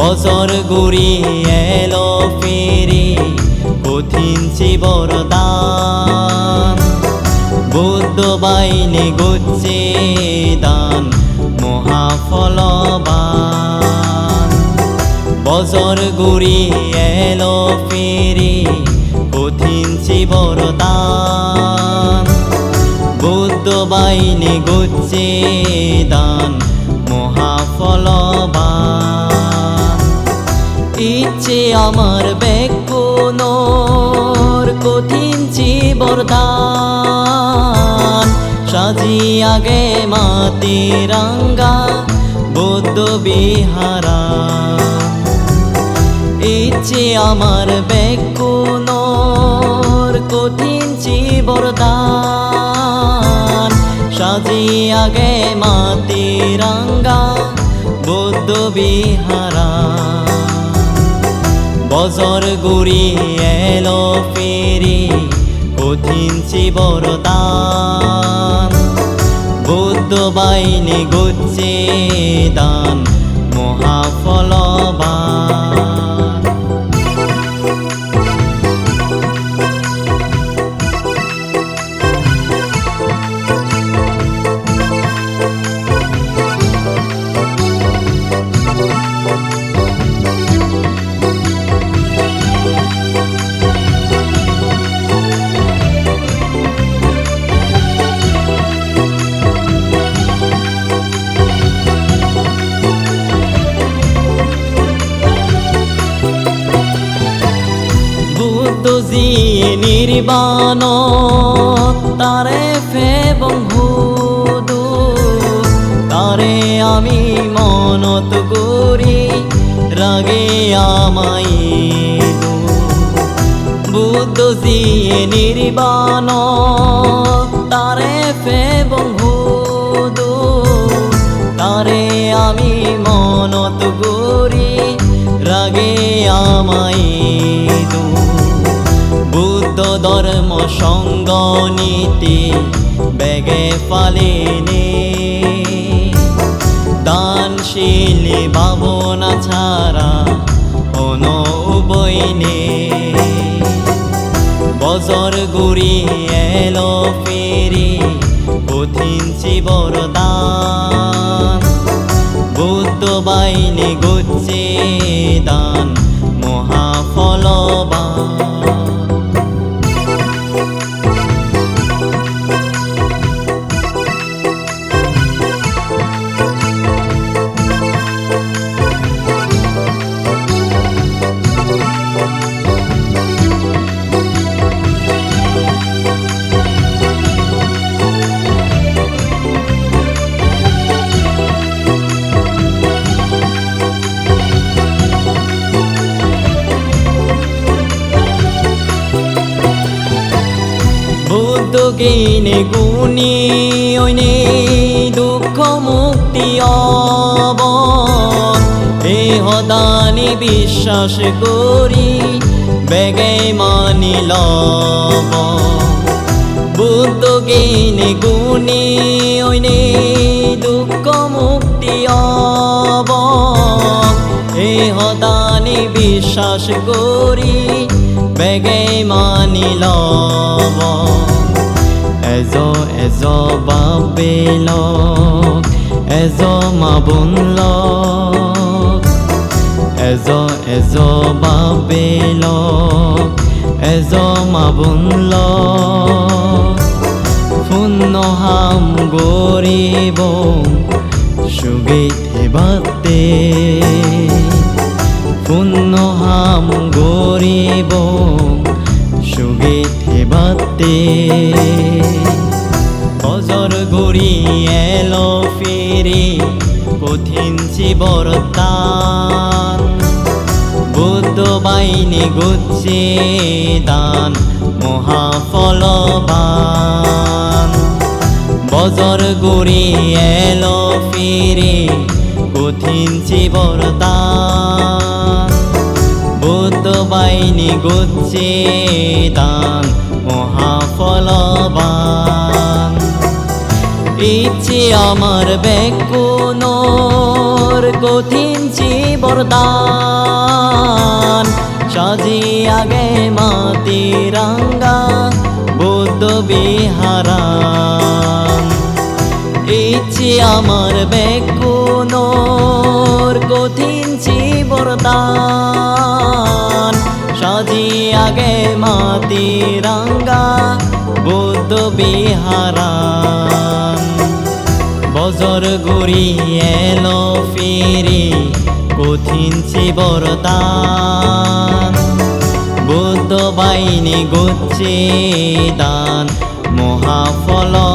বছর গড়িয়ে এলো ফিরে কঠিন বরদান বুদ্ধ বাইনে গচ্ছে দান মহাফলবান বছর গড়িয়ে এলো ফিরে কঠিন বরদান বুদ্ধ বাইনে গচ্ছে দান মহাফলবান ইচ্ছে আমার বেকুনোর কঠিন বরদান সাজিয়া গে মাতি রাঙ্গা বৌদ্ধ বিহারা ইচ্ছে আমার বেকুনোর কঠিন বরদান সাজিয়া গে মাতি রাঙ্গা বৌদ্ধ বিহারা বছর গড়িয়ে এলো ফিরে কঠিন বরদান বুদ্ধ বাইনে গচ্ছে দান মহাফলবান জিয়ে নির্বাণ তারে ফেবং হুদু তারে আমি মনত করি রাগে আমাই বুদ্ধ জিয়ে নির্বাণ তারে ফেবং হুদু তারে আমি মনত করি রাগে আমাই বুদ্ধ ধর্ম সঙ্গ নীতি বেগে ফালিনি দানশীলী ভাবনা ছাড়া অন উভয়নে বছর গড়িয়ে এলো ফিরে কঠিন বরদান বুদ্ধ বাইনে গচ্ছে দান মহাফলবান গিনে গুণী ওইনে দুঃখ মুক্তি অব এ হদানি বিশ্বাস করি বেগে মানিল বুদ্ধ গিনে গুণী ওইনে দুঃখ মুক্তি অব এ হদানি বিশ্বাস করি বেগে মানিল এজো এজো বাবেলক এজো মাবুনলক এজো এজো বাবেলক এজো মাবুনলক ফুন্নহাম গরিব সুগীতে বাতে ফুন্নহাম গরিব সুগীতে বাতে বছর গড়িয়ে এলো ফিরে কঠিন বরদান বুদ্ধ বাইনে গচ্ছে দান মহাফলবান বছর গড়িয়ে এলো ফিরে কঠিন বরদান বুদ্ধ বাইনে গচ্ছে দান মহাফলবান ইচ্ছে আমার বেকুনোর কঠিন বরদান সাজিয়া গে মাতিরাঙ্গা বৌদ্ধ বিহারাম ইচ্ছে আমার বেকুনোর কঠিন বরদান সাজিয়া গে মাতিরাঙ্গা বৌদ্ধ বিহারাম বজর গুরি এলো ফিরি কঠিন বরদান বুদ্ধ বাহিনী গুচ্ছে দান মহাফলবান